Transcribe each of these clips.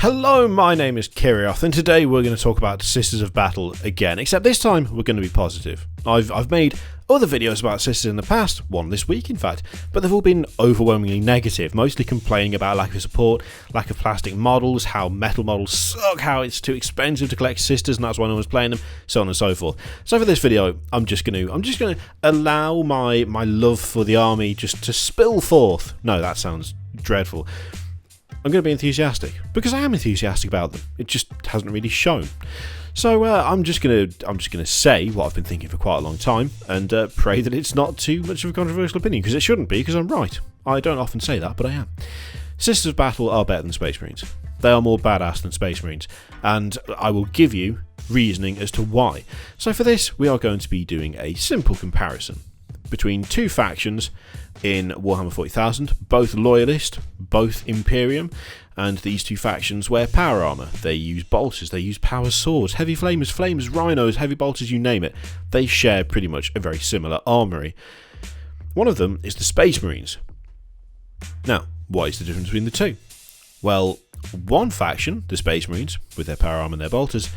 Hello, my name is Kirioth, and today we're going to talk about Sisters of Battle again, except this time we're going to be positive. I've made other videos about Sisters in the past, one this week in fact, but they've all been overwhelmingly negative, mostly complaining about lack of support, lack of plastic models, how metal models suck, how it's too expensive to collect Sisters and that's why no one's playing them, so on and so forth. So for this video, I'm just going to allow my love for the army just to spill forth. No, that sounds dreadful. I'm going to be enthusiastic, because I am enthusiastic about them. It just hasn't really shown. So I'm just going to say what I've been thinking for quite a long time, and pray that it's not too much of a controversial opinion, because it shouldn't be, because I'm right. I don't often say that, but I am. Sisters of Battle are better than Space Marines. They are more badass than Space Marines, and I will give you reasoning as to why. So for this, we are going to be doing a simple comparison between two factions in Warhammer 40,000, both Loyalist, both Imperium, and these two factions wear power armour. They use bolters, they use power swords, heavy flamers, rhinos, heavy bolters, you name it. They share pretty much a very similar armoury. One of them is the Space Marines. Now, what is the difference between the two? Well, one faction, the Space Marines, with their power armour and their bolters,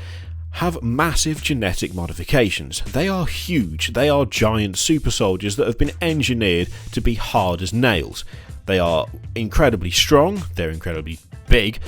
have massive genetic modifications. They are huge. They are giant super soldiers that have been engineered to be hard as nails. They are incredibly strong. They're incredibly big.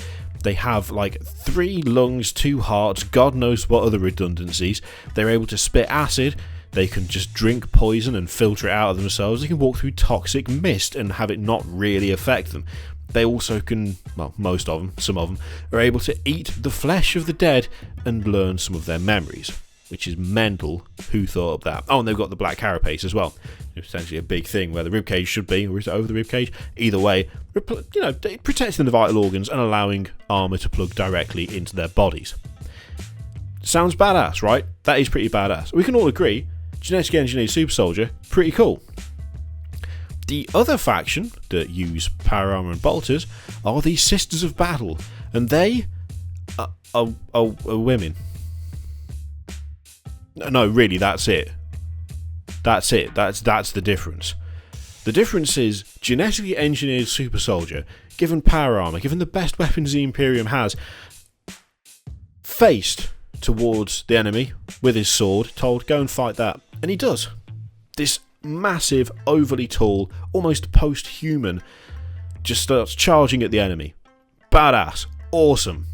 They have like 3 lungs, 2 hearts, God knows what other redundancies. They're able to spit acid. They can just drink poison and filter it out of themselves. They can walk through toxic mist and have it not really affect them. They also can, well, most of them, some of them, are able to eat the flesh of the dead and learn some of their memories, which is mental. Who thought of that? Oh, and they've got the black carapace as well. It's essentially a big thing where the ribcage should be, or is it over the ribcage? Either way, protecting the vital organs and allowing armour to plug directly into their bodies. Sounds badass, right? That is pretty badass. We can all agree, genetically engineered super soldier, pretty cool. The other faction that use power armour and bolters are the Sisters of Battle, and they are women. No, really, that's it. That's it. That's the difference. The difference is genetically engineered super soldier, given power armour, given the best weapons the Imperium has, faced towards the enemy with his sword, told, go and fight that. And he does. This massive, overly tall, almost post-human, just starts charging at the enemy. Badass. Awesome.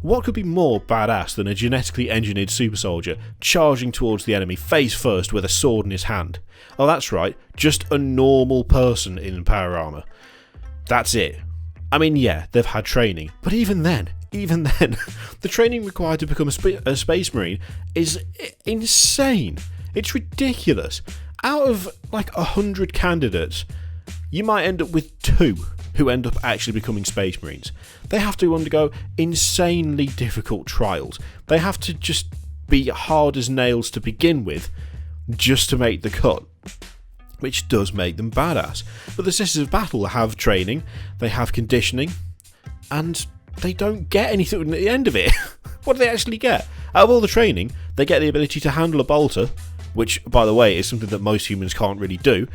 What could be more badass than a genetically engineered super soldier charging towards the enemy face first with a sword in his hand? Oh, that's right, just a normal person in power armour. That's it. I mean, yeah, they've had training, but even then, the training required to become a Space Marine is insane. It's ridiculous. Out of like 100 candidates, you might end up with 2 who end up actually becoming Space Marines. They have to undergo insanely difficult trials. They have to just be hard as nails to begin with, just to make the cut, which does make them badass. But the Sisters of Battle have training, they have conditioning, and they don't get anything at the end of it. What do they actually get? Out of all the training, they get the ability to handle a bolter, which, by the way, is something that most humans can't really do,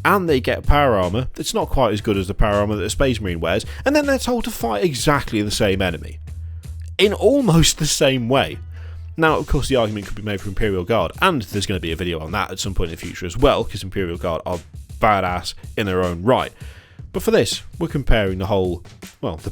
and they get power armour that's not quite as good as the power armour that a Space Marine wears, and then they're told to fight exactly the same enemy, in almost the same way. Now, of course, the argument could be made for Imperial Guard, and there's going to be a video on that at some point in the future as well, because Imperial Guard are badass in their own right. But for this, we're comparing the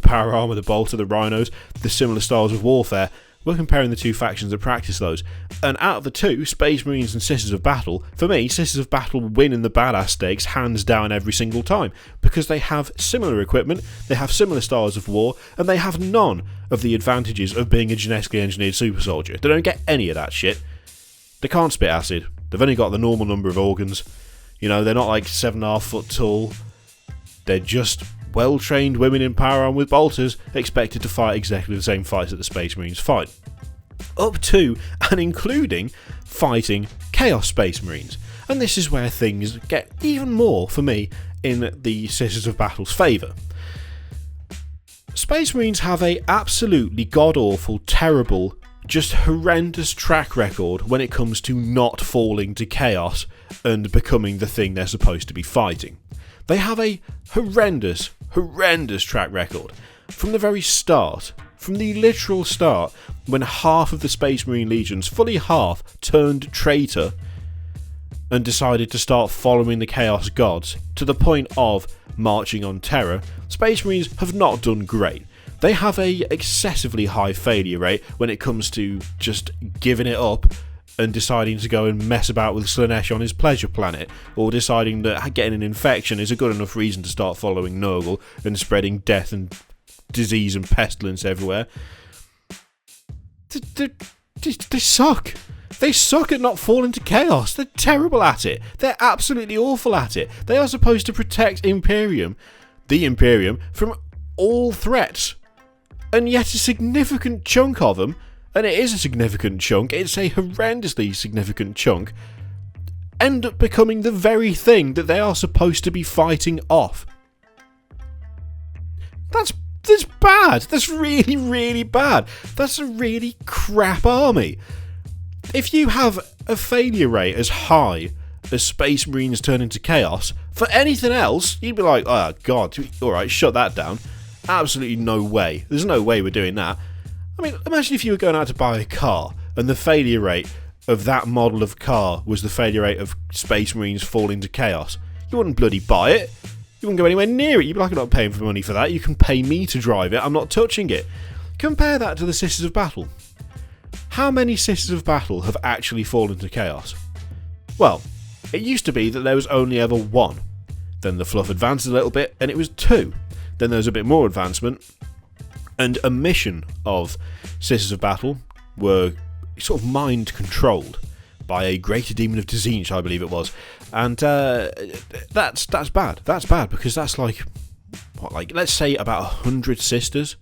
power armour, the bolter, the rhinos, the similar styles of warfare. We're comparing the two factions that practice those. And out of the two, Space Marines and Sisters of Battle, for me, Sisters of Battle win in the badass stakes hands down every single time, because they have similar equipment, they have similar styles of war, and they have none of the advantages of being a genetically engineered super soldier. They don't get any of that shit. They can't spit acid. They've only got the normal number of organs. You know, they're not like 7.5 foot tall. They're just well-trained women in power armor with bolters, expected to fight exactly the same fights that the Space Marines fight. Up to and including fighting Chaos Space Marines. And this is where things get even more, for me, in the Sisters of Battle's favour. Space Marines have a absolutely god-awful, terrible, just horrendous track record when it comes to not falling to chaos and becoming the thing they're supposed to be fighting. They have a horrendous track record. From the very start, from the literal start, when half of the Space Marine legions, fully half, turned traitor and decided to start following the Chaos Gods to the point of marching on Terra, Space Marines have not done great. They have a excessively high failure rate when it comes to just giving it up and deciding to go and mess about with Slaanesh on his pleasure planet, or deciding that getting an infection is a good enough reason to start following Nurgle and spreading death and disease and pestilence everywhere. They suck. They suck at not falling to chaos. They're terrible at it. They're absolutely awful at it. They are supposed to protect Imperium, the Imperium, from all threats. And yet a significant chunk of them, and it is a significant chunk, it's a horrendously significant chunk, end up becoming the very thing that they are supposed to be fighting off. That's bad. That's really, really bad. That's a really crap army. If you have a failure rate as high as Space Marines turn into chaos, for anything else, you'd be like, oh god, alright, shut that down. Absolutely no way. There's no way we're doing that. I mean, imagine if you were going out to buy a car and the failure rate of that model of car was the failure rate of Space Marines falling to chaos. You wouldn't bloody buy it. You wouldn't go anywhere near it. You'd be like, I'm not paying for money for that. You can pay me to drive it. I'm not touching it. Compare that to the Sisters of Battle. How many Sisters of Battle have actually fallen to chaos? Well, it used to be that there was only ever one. Then the fluff advanced a little bit and it was 2. Then there was a bit more advancement, and a mission of Sisters of Battle were sort of mind-controlled by a greater demon of Tzeentch, I believe it was. And that's bad. That's bad, because that's like, let's say about 100 sisters,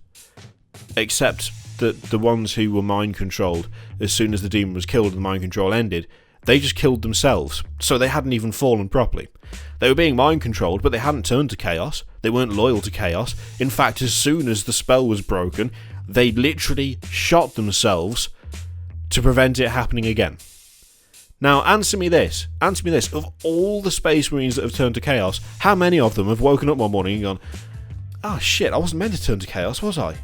except that the ones who were mind-controlled, as soon as the demon was killed and the mind control ended, they just killed themselves, so they hadn't even fallen properly. They were being mind-controlled, but they hadn't turned to chaos. They weren't loyal to chaos. In fact, as soon as the spell was broken, they literally shot themselves to prevent it happening again. Now, answer me this. Of all the Space Marines that have turned to chaos, how many of them have woken up one morning and gone, oh shit, I wasn't meant to turn to chaos, was I?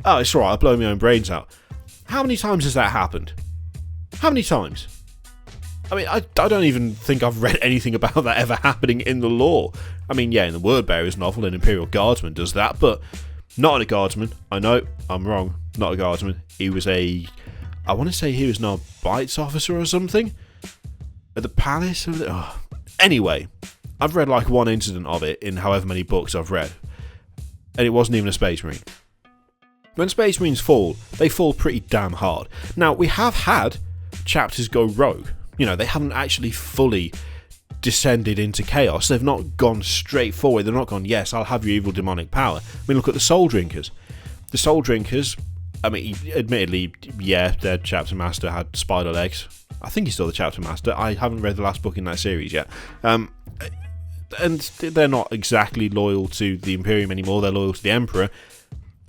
Oh, it's alright, I'll blow my own brains out. How many times has that happened? How many times? I mean, I don't even think I've read anything about that ever happening in the lore. I mean, yeah, in the Wordbearers novel, an Imperial Guardsman does that, but not a Guardsman. I know, I'm wrong. Not a Guardsman. He was I want to say he was an Arbites officer or something? At the palace? Anyway, I've read like one incident of it in however many books I've read. And it wasn't even a Space Marine. When Space Marines fall, they fall pretty damn hard. Now, we have had chapters go rogue. You know, they haven't actually fully descended into chaos. They've not gone straight forward. They've not gone, yes, I'll have your evil demonic power. I mean, look at the Soul Drinkers. The Soul Drinkers, I mean, admittedly, yeah, their chapter master had spider legs. I think he's still the chapter master. I haven't read the last book in that series yet. And they're not exactly loyal to the Imperium anymore. They're loyal to the Emperor.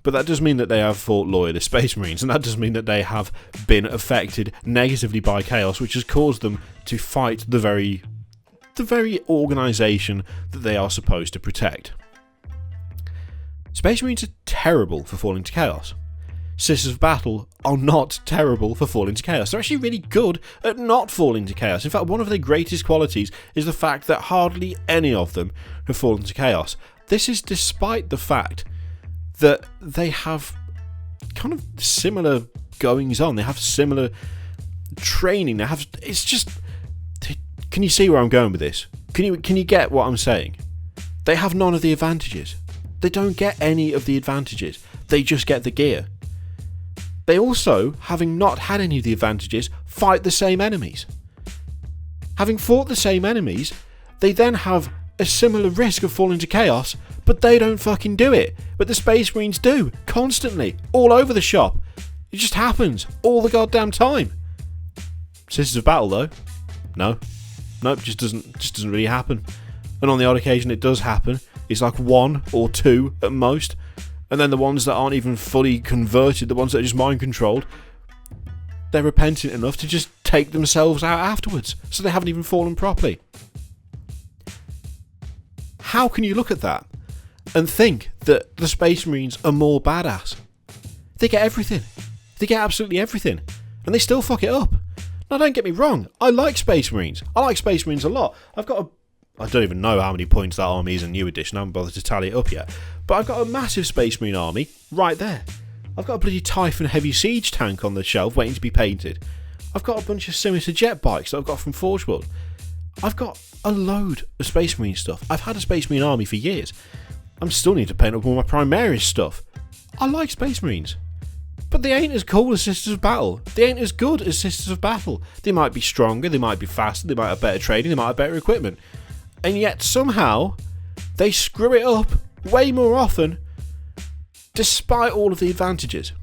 But that does mean that they have fought loyal as Space Marines, and that does mean that they have been affected negatively by chaos, which has caused them to fight the very organisation that they are supposed to protect. Space Marines are terrible for falling to chaos. Sisters of Battle are not terrible for falling to chaos. They're actually really good at not falling to chaos. In fact, one of their greatest qualities is the fact that hardly any of them have fallen to chaos. This is despite the fact that they have kind of similar goings on. They have similar training. It's just, can you see where I'm going with this? Can you get what I'm saying? They have none of the advantages. They don't get any of the advantages. They just get the gear. They also, having not had any of the advantages, fight the same enemies. Having fought the same enemies, they then have a similar risk of falling to chaos, but they don't fucking do it. But the Space Marines do, constantly, all over the shop. It just happens, all the goddamn time. Sisters of Battle, though, no. Nope, just doesn't really happen. And on the odd occasion it does happen. It's like 1 or 2 at most. And then the ones that aren't even fully converted, the ones that are just mind-controlled, they're repentant enough to just take themselves out afterwards. So they haven't even fallen properly. How can you look at that and think that the Space Marines are more badass? They get everything. They get absolutely everything. And they still fuck it up. Now, don't get me wrong. I like Space Marines. I like Space Marines a lot. I don't even know how many points that army is in New Edition. I haven't bothered to tally it up yet. But I've got a massive Space Marine army right there. I've got a bloody Typhon Heavy Siege tank on the shelf waiting to be painted. I've got a bunch of Scimitar jet bikes that I've got from Forge World. I've got a load of Space Marine stuff. I've had a Space Marine army for years. I'm still need to paint up all my Primaris stuff. I like Space Marines. But they ain't as cool as Sisters of Battle. They ain't as good as Sisters of Battle. They might be stronger, they might be faster, they might have better trading, they might have better equipment. And yet somehow they screw it up way more often despite all of the advantages.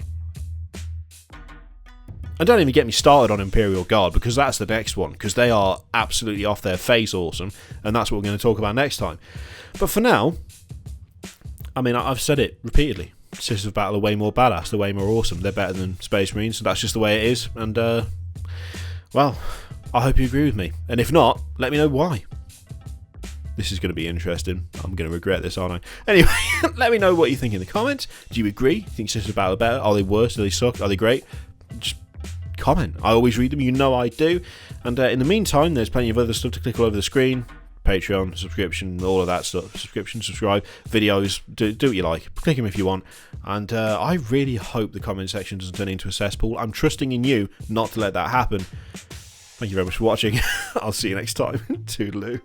And don't even get me started on Imperial Guard, because that's the next one, because they are absolutely off their face awesome, and that's what we're going to talk about next time. But for now, I mean, I've said it repeatedly. Sisters of Battle are way more badass, they're way more awesome, they're better than Space Marines, so that's just the way it is, and well, I hope you agree with me, and if not, let me know why. This is going to be interesting. I'm going to regret this, aren't I? Anyway, let me know what you think in the comments. Do you agree? Do you think Sisters of Battle are better? Are they worse? Do they suck? Are they great? Just comment. I always read them, you know I do. And in the meantime, there's plenty of other stuff to click all over the screen. Patreon, subscription, all of that stuff. Subscription, subscribe, videos, do what you like. Click them if you want. And I really hope the comment section doesn't turn into a cesspool. I'm trusting in you not to let that happen. Thank you very much for watching. I'll see you next time. Toodaloo.